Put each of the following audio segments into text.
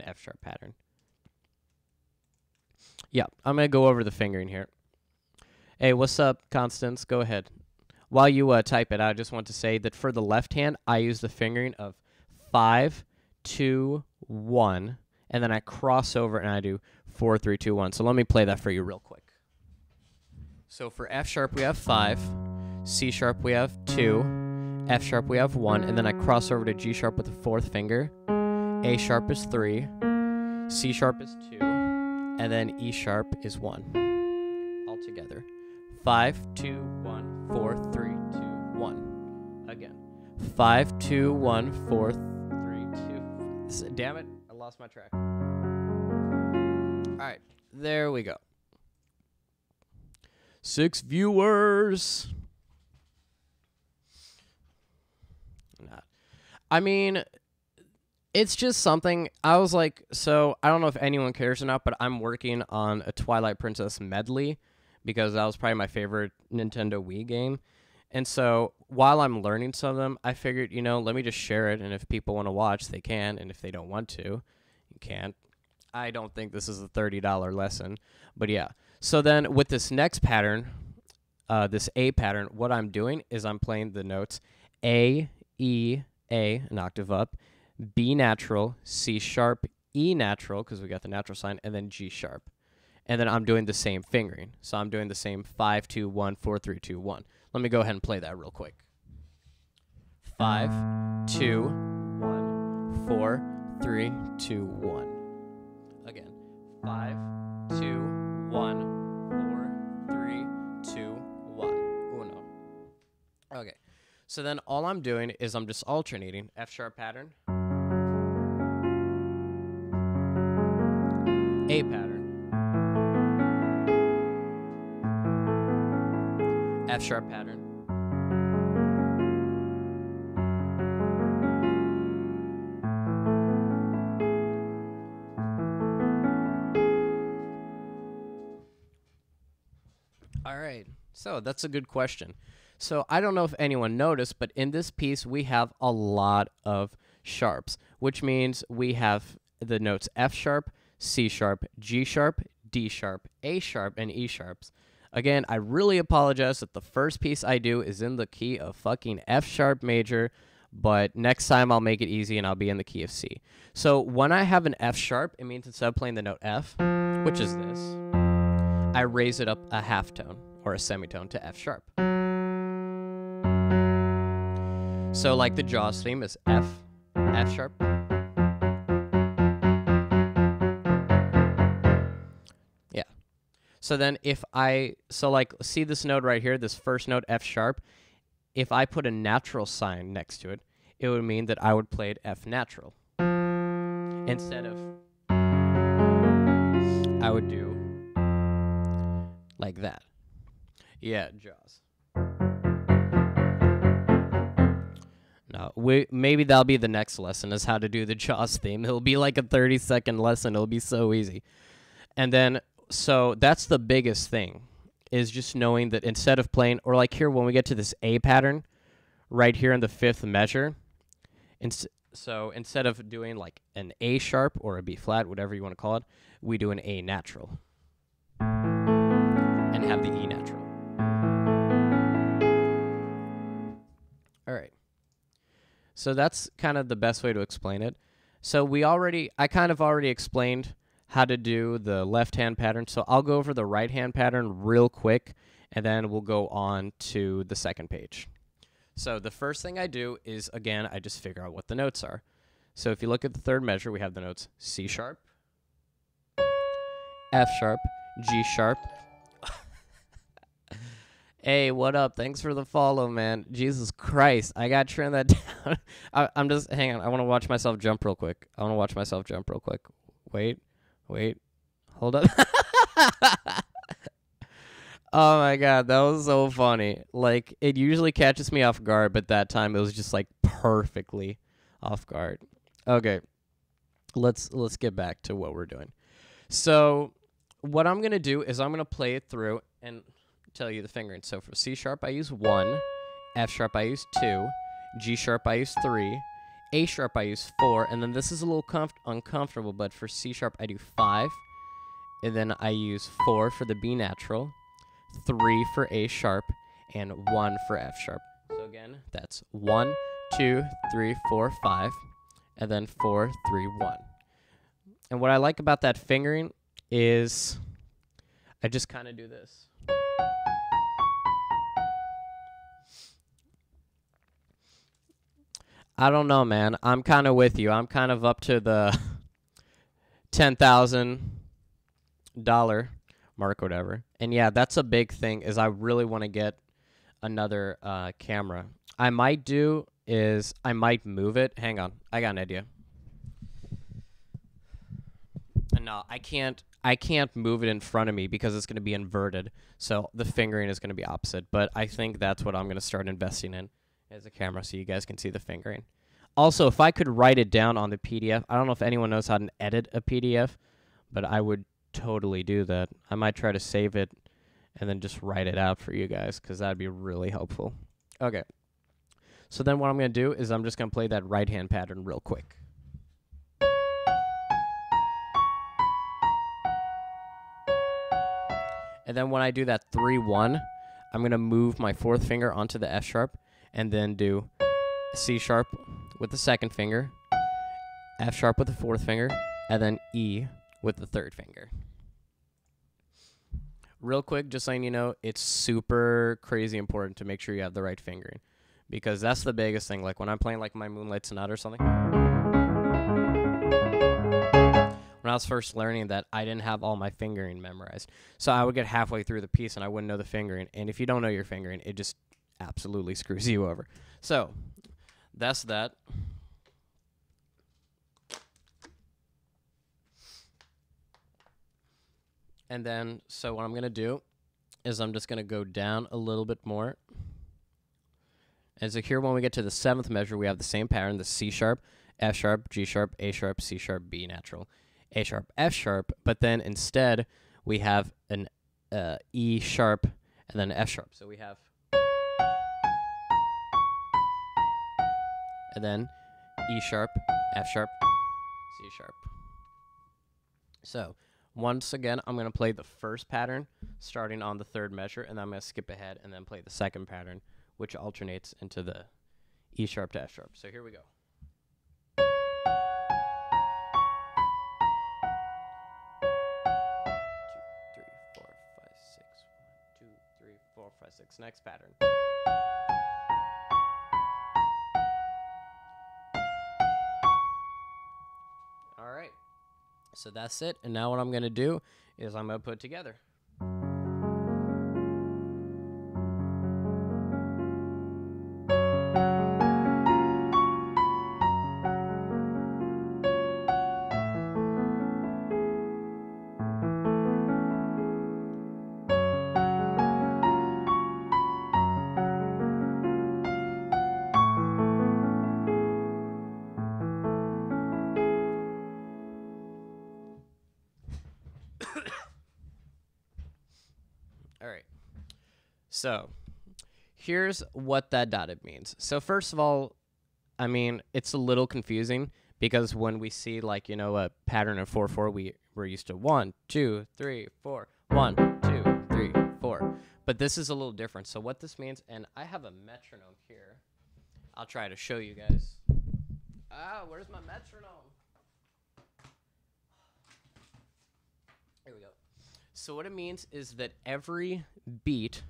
F sharp pattern. Yeah, I'm going to go over the fingering here. Hey, what's up, Constance? Go ahead. While you type it, I just want to say that for the left hand, I use the fingering of 5, 2, 1, and then I cross over and I do 4, 3, 2, 1. So let me play that for you real quick. So for F sharp, we have 5, C sharp, we have 2, F sharp, we have 1, and then I cross over to G sharp with the 4th finger. A sharp is 3, C sharp is 2, and then E sharp is 1. All together. 5, 2, 1, 4, 3, 2, 1. Again. 5, 2, 1, 4, 3, 2. Damn it, I lost my track. All right, there we go. 6 viewers. Nah. I mean, it's just something, I was like, so I don't know if anyone cares or not, but I'm working on a Twilight Princess medley because that was probably my favorite Nintendo Wii game. And so while I'm learning some of them, I figured, you know, let me just share it. And if people want to watch, they can. And if they don't want to, you can't. I don't think this is a $30 lesson. But yeah. So then with this next pattern, this A pattern, what I'm doing is I'm playing the notes A, E, A, an octave up, B natural, C sharp, E natural, because we got the natural sign, and then G sharp. And then I'm doing the same fingering. So I'm doing the same 5, 2, 1, 4, 3, 2, 1. Let me go ahead and play that real quick. 5, 2, 1, 4, 3, 2, 1. Again. 5, 2, 1, 4, 3, 2, 1. Uno. Okay. So then all I'm doing is I'm just alternating F sharp pattern, A pattern, F sharp pattern, all right, so that's a good question. So I don't know if anyone noticed, but in this piece we have a lot of sharps, which means we have the notes F sharp, C sharp, G sharp, D sharp, A sharp, and E sharps. Again, I really apologize that the first piece I do is in the key of fucking F sharp major, but next time I'll make it easy and I'll be in the key of C. So when I have an F sharp, it means instead of playing the note F, which is this, I raise it up a half tone or a semitone to F sharp. So like the Jaws theme is F, F sharp. Yeah. So then if like see this note right here, this first note F sharp, if I put a natural sign next to it, it would mean that I would play it F natural. Instead of, I would do like that. Yeah, Jaws. No, maybe that'll be the next lesson is how to do the Jaws theme. It'll be like a 30-second lesson. It'll be so easy. And then, so that's the biggest thing, is just knowing that instead of playing, or like here when we get to this A pattern, right here in the 5th measure, so instead of doing like an A sharp or a B flat, whatever you want to call it, we do an A natural. And have the E natural. All right. So that's kind of the best way to explain it. So I kind of already explained how to do the left-hand pattern. So I'll go over the right-hand pattern real quick, and then we'll go on to the second page. So the first thing I do is, again, I just figure out what the notes are. So if you look at the 3rd measure, we have the notes C sharp, F sharp, G sharp. Hey, what up? Thanks for the follow, man. Jesus Christ. I got to turn that down. I'm just, hang on. I want to watch myself jump real quick. Wait. Hold up. Oh, my God. That was so funny. Like, it usually catches me off guard, but that time it was just, like, perfectly off guard. Okay. Let's get back to what we're doing. So what I'm going to do is I'm going to play it through and tell you the fingering. So for C sharp, I use 1. F sharp, I use 2. G sharp, I use 3. A sharp I use 4, and then this is a little uncomfortable, but for C sharp I do 5, and then I use 4 for the B natural, 3 for A sharp, and 1 for F sharp. So again, that's 1, 2, 3, 4, 5, and then 4, 3, 1. And what I like about that fingering is I just kind of do this. I don't know, man. I'm kind of with you. I'm kind of up to the $10,000 mark, whatever. And yeah, that's a big thing. Is I really want to get another camera. I might do is I might move it. Hang on, I got an idea. No, I can't move it in front of me because it's going to be inverted. So the fingering is going to be opposite. But I think that's what I'm going to start investing in as a camera so you guys can see the fingering. Also, if I could write it down on the PDF, I don't know if anyone knows how to edit a PDF, but I would totally do that. I might try to save it and then just write it out for you guys because that would be really helpful. Okay. So then what I'm going to do is I'm just going to play that right hand pattern real quick. And then when I do that 3-1, I'm going to move my fourth finger onto the F sharp and then do C sharp with the second finger, F sharp with the fourth finger, and then E with the third finger. Real quick, just letting you know, it's super crazy important to make sure you have the right fingering because that's the biggest thing. Like when I'm playing like my Moonlight Sonata or something, when I was first learning that, I didn't have all my fingering memorized. So I would get halfway through the piece and I wouldn't know the fingering. And if you don't know your fingering, it just absolutely screws you over. So that's that. And then, so what I'm going to do is I'm just going to go down a little bit more. And so here when we get to the 7th measure, we have the same pattern, the C sharp, F sharp, G sharp, A sharp, C sharp, B natural, A sharp, F sharp. But then instead, we have an E sharp and then F sharp. So we have, and then E sharp, F sharp, C sharp. So once again, I'm going to play the first pattern starting on the 3rd measure, and then I'm going to skip ahead and then play the 2nd pattern, which alternates into the E sharp to F sharp. So here we go. 4, 5, 6. Next pattern. All right. So that's it. And now what I'm going to do is I'm going to put it together. All right. So here's what that dotted means. So first of all, I mean, it's a little confusing because when we see like, you know, a pattern of 4/4, we're used to 1, 2, 3, 4, 1, 2, 3, 4. But this is a little different. So what this means, and I have a metronome here. I'll try to show you guys. Ah, where's my metronome? Here we go. So what it means is that every beat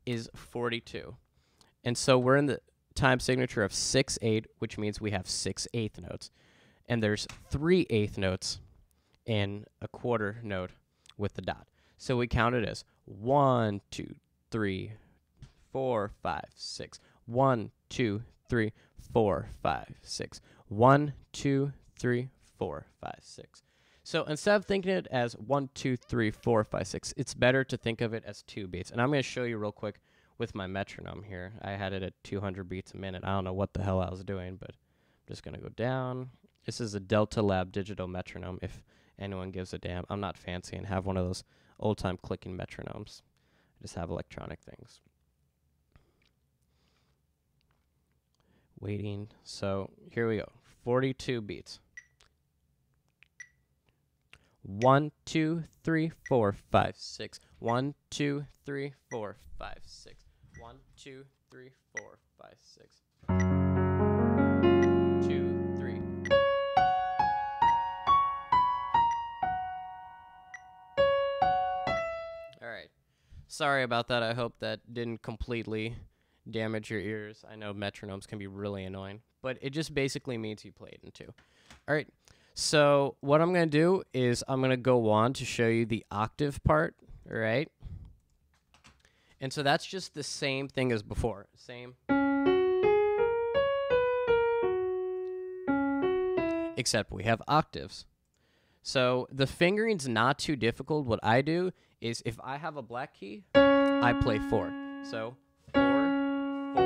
is 42. And so we're in the time signature of 6/8, which means we have 6/8 notes. And there's 3/8 notes in a quarter note with the dot. So we count it as 1, 2, 3, 4, 5, 6. 1, 2, 3, 4, 5, 6. 1, 2, 3, 4, 5, 6. So instead of thinking it as 1, 2, 3, 4, 5, 6, it's better to think of it as 2 beats. And I'm going to show you real quick with my metronome here. I had it at 200 beats a minute. I don't know what the hell I was doing, but I'm just going to go down. This is a Delta Lab digital metronome, if anyone gives a damn. I'm not fancy and have one of those old-time clicking metronomes. I just have electronic things. Waiting. So here we go. 42 beats. 1, 2, 3, 4, 5, 6. 1, 2, 3, 4, 5, 6. 1, 2, 3, 4, 5, 6. 2, 3. All right. Sorry about that. I hope that didn't completely damage your ears. I know metronomes can be really annoying, but it just basically means you play it in two. All right. So what I'm going to do is I'm going to go on to show you the octave part, all right? And so that's just the same thing as before. Same. Except we have octaves. So the fingering's not too difficult. What I do is if I have a black key, I play 4. So 4, 4,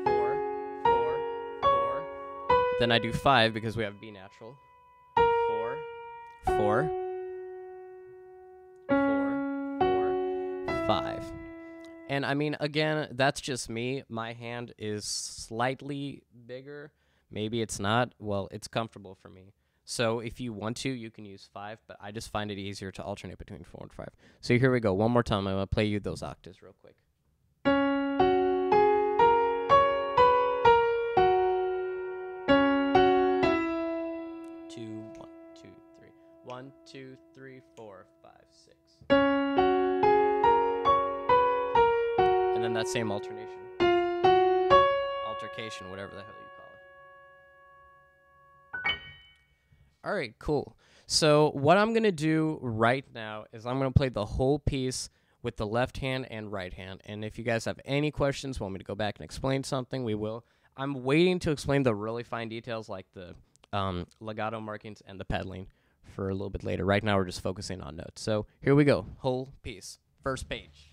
4, 4, 4. Then I do 5 because we have B natural. 4, 4, 4, 4, 5. And I mean, again, that's just me. My hand is slightly bigger. Maybe it's not. Well, it's comfortable for me. So if you want to, you can use 5, but I just find it easier to alternate between 4 and 5. So here we go. One more time. I'm going to play you those octaves real quick. 2, 1, 2, 3. 1, 2, 3, 4, 5, 6. And then that same alternation. Altercation, whatever the hell you call it. All right, cool. So what I'm going to do right now is I'm going to play the whole piece with the left hand and right hand. And if you guys have any questions, want me to go back and explain something, we will. I'm waiting to explain the really fine details like the legato markings and the pedaling for a little bit later. Right now we're just focusing on notes. So here we go. Whole piece. First page.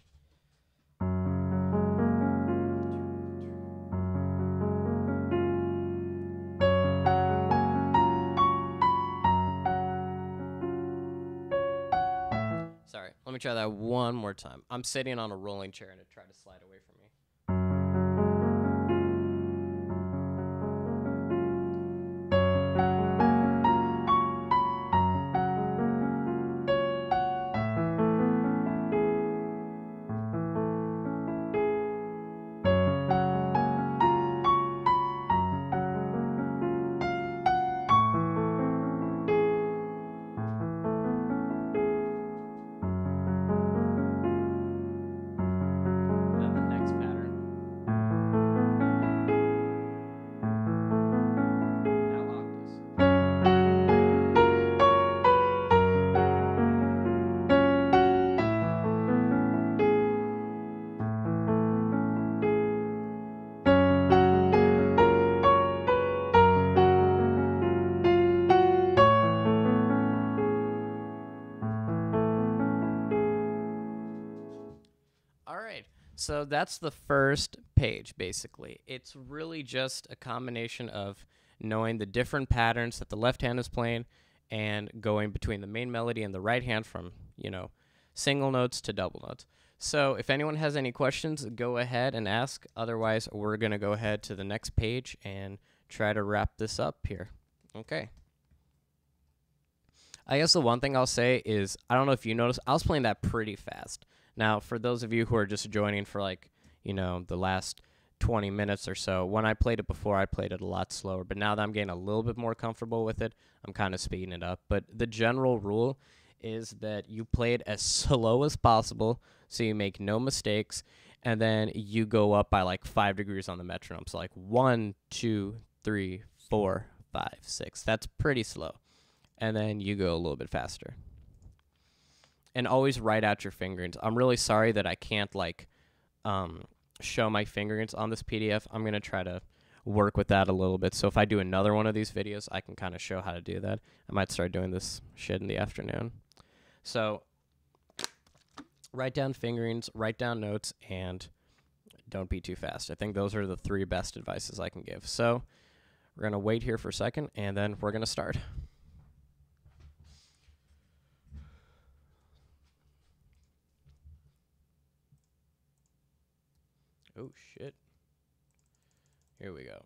Sorry, let me try that one more time. I'm sitting on a rolling chair and it tried to slide away from me. So that's the first page, basically. It's really just a combination of knowing the different patterns that the left hand is playing and going between the main melody and the right hand from, single notes to double notes. So if anyone has any questions, go ahead and ask. Otherwise, we're going to go ahead to the next page and try to wrap this up here. Okay. I guess the one thing I'll say is, I don't know if you noticed, I was playing that pretty fast. Now, for those of you who are just joining for the last 20 minutes or so, when I played it before, I played it a lot slower. But now that I'm getting a little bit more comfortable with it, I'm kind of speeding it up. But the general rule is that you play it as slow as possible so you make no mistakes, and then you go up by 5 degrees on the metronome. So 1, 2, 3, 4, 5, 6. That's pretty slow. And then you go a little bit faster. And always write out your fingerings. I'm really sorry that I can't show my fingerings on this PDF. I'm going to try to work with that a little bit. So if I do another one of these videos, I can kind of show how to do that. I might start doing this shit in the afternoon. So write down fingerings, write down notes, and don't be too fast. I think those are the 3 best advices I can give. So we're going to wait here for a second, and then we're going to start. Oh, shit. Here we go.